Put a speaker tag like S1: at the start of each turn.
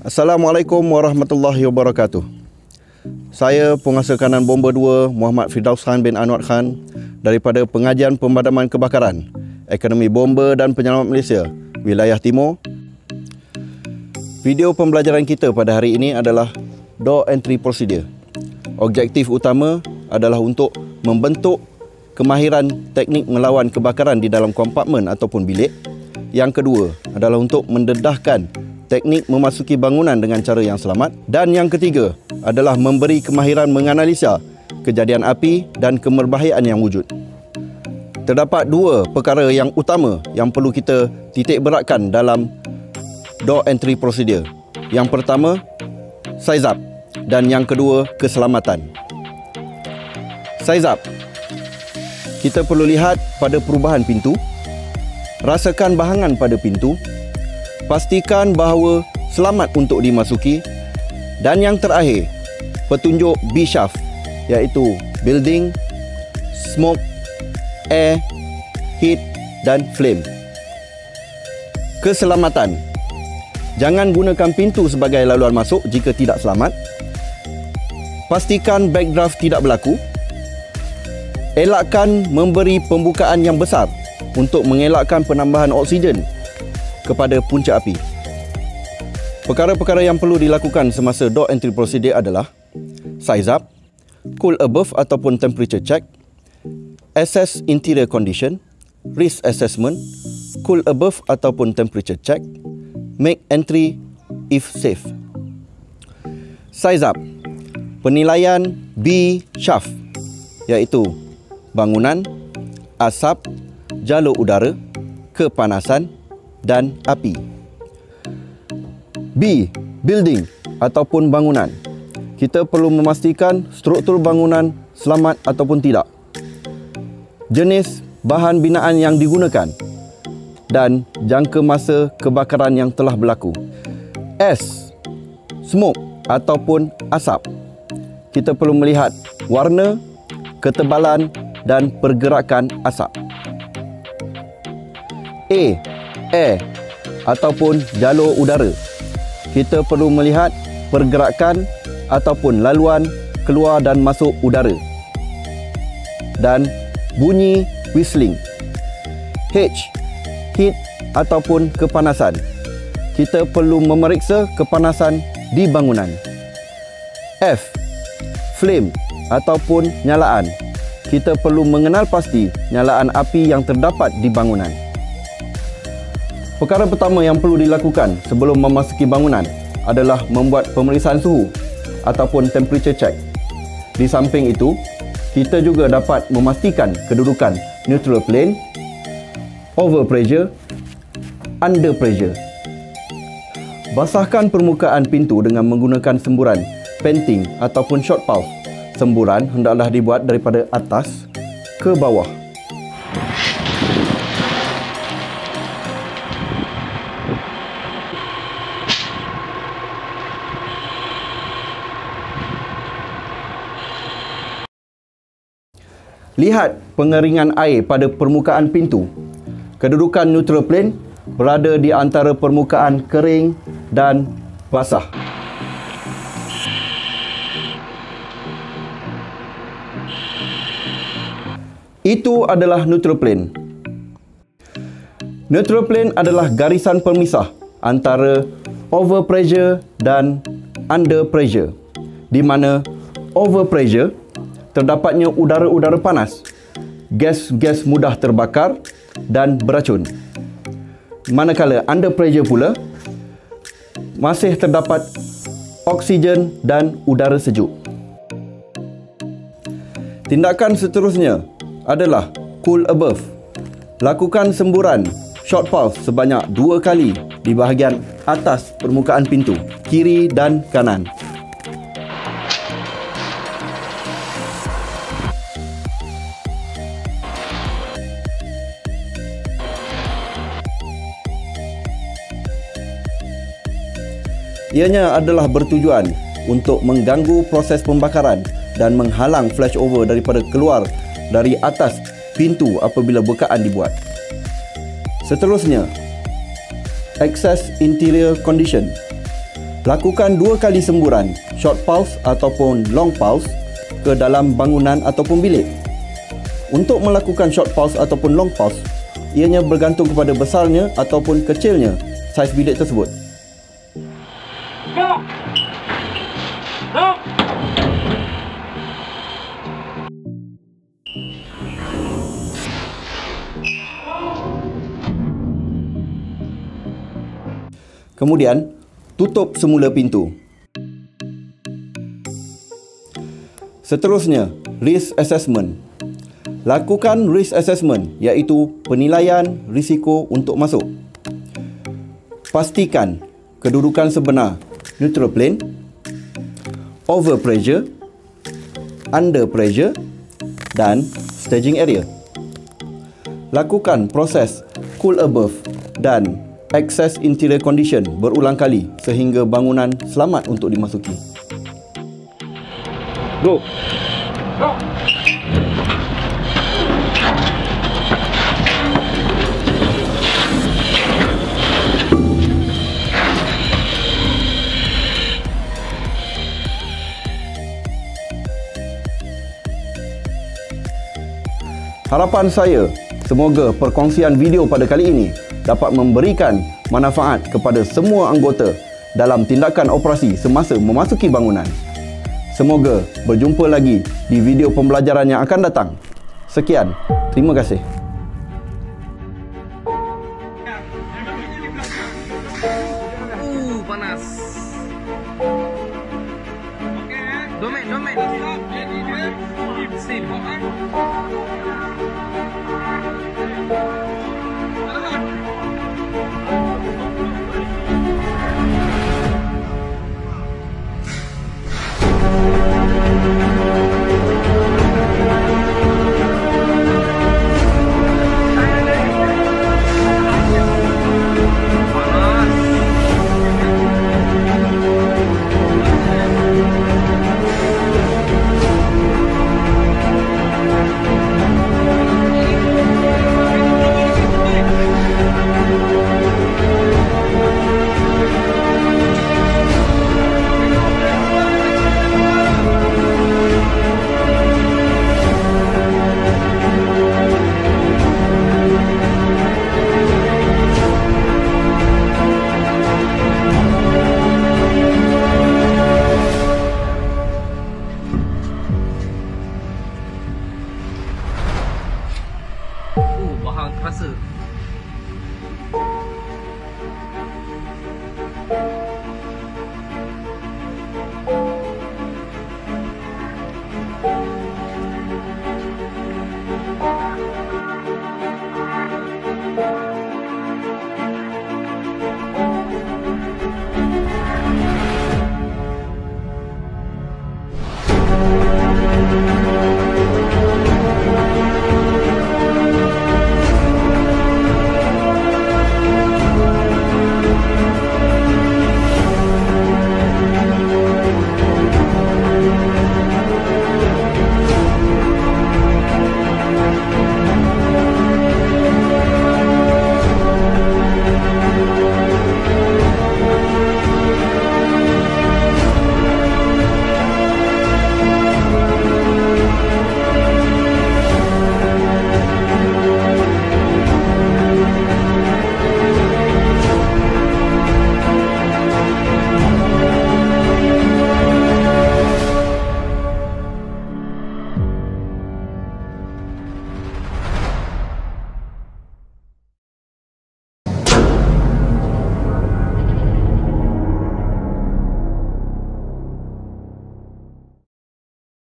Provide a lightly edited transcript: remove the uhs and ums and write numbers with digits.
S1: Assalamualaikum warahmatullahi wabarakatuh. Saya penguasa kanan Bomba 2 Muhammad Firdaus Khan bin Anwar Khan daripada Pengajian Pemadaman Kebakaran Akademi Bomba dan Penyelamat Malaysia Wilayah Timur. Video pembelajaran kita pada hari ini adalah Door Entry Procedure. Objektif utama adalah untuk membentuk kemahiran teknik melawan kebakaran di dalam kompartmen ataupun bilik. Yang kedua adalah untuk mendedahkan teknik memasuki bangunan dengan cara yang selamat. Dan yang ketiga adalah memberi kemahiran menganalisa kejadian api dan kemerbahayaan yang wujud. Terdapat dua perkara yang utama yang perlu kita titik beratkan dalam Door Entry Procedure. Yang pertama, size up, dan yang kedua, keselamatan. Size up. Kita perlu lihat pada perubahan pintu, rasakan bahangan pada pintu, pastikan bahawa selamat untuk dimasuki, dan yang terakhir, petunjuk B-shaft, iaitu building, smoke, air, heat dan flame. Keselamatan. Jangan gunakan pintu sebagai laluan masuk jika tidak selamat. Pastikan backdraft tidak berlaku. Elakkan memberi pembukaan yang besar untuk mengelakkan penambahan oksigen kepada punca api. Perkara-perkara yang perlu dilakukan semasa door entry procedure adalah size up, cool above ataupun temperature check, assess interior condition, risk assessment, cool above ataupun temperature check, make entry if safe. Size up. Penilaian B shaft, iaitu bangunan, asap, jalur udara, kepanasan dan api. B. Building ataupun bangunan. Kita perlu memastikan struktur bangunan selamat ataupun tidak, jenis bahan binaan yang digunakan dan jangka masa kebakaran yang telah berlaku. S. Smoke ataupun asap. Kita perlu melihat warna, ketebalan dan pergerakan asap. A. Air ataupun jalur udara. Kita perlu melihat pergerakan ataupun laluan keluar dan masuk udara dan bunyi whistling. H. Heat ataupun kepanasan. Kita perlu memeriksa kepanasan di bangunan. F. Flame ataupun nyalaan. Kita perlu mengenal pasti nyalaan api yang terdapat di bangunan. Perkara pertama yang perlu dilakukan sebelum memasuki bangunan adalah membuat pemeriksaan suhu ataupun temperature check. Di samping itu, kita juga dapat memastikan kedudukan neutral plane, over pressure, under pressure. Basahkan permukaan pintu dengan menggunakan semburan painting ataupun short pulse. Semburan hendaklah dibuat daripada atas ke bawah. Lihat pengeringan air pada permukaan pintu. Kedudukan neutral plane berada di antara permukaan kering dan basah. Itu adalah neutral plane. Neutral plane adalah garisan pemisah antara over pressure dan under pressure, di mana over pressure terdapatnya udara-udara panas, gas-gas mudah terbakar dan beracun. Manakala under pressure pula masih terdapat oksigen dan udara sejuk. Tindakan seterusnya adalah cool above. Lakukan semburan short pulse sebanyak 2 kali di bahagian atas permukaan pintu, kiri dan kanan. Ianya adalah bertujuan untuk mengganggu proses pembakaran dan menghalang flashover daripada keluar dari atas pintu apabila bukaan dibuat. Seterusnya, access interior condition. Lakukan 2 kali semburan, short pulse ataupun long pulse ke dalam bangunan ataupun bilik. Untuk melakukan short pulse ataupun long pulse, ianya bergantung kepada besarnya ataupun kecilnya saiz bilik tersebut. Kemudian, tutup semula pintu. Seterusnya, risk assessment. Lakukan risk assessment iaitu penilaian risiko untuk masuk. Pastikan kedudukan sebenar neutral plane, over pressure, under pressure dan staging area. Lakukan proses cool above dan access interior condition berulang kali sehingga bangunan selamat untuk dimasuki. Go! Go! Harapan saya, semoga perkongsian video pada kali ini dapat memberikan manfaat kepada semua anggota dalam tindakan operasi semasa memasuki bangunan. Semoga berjumpa lagi di video pembelajaran yang akan datang. Sekian, terima kasih.
S2: Panas. Domen. Sim. Bahan terasa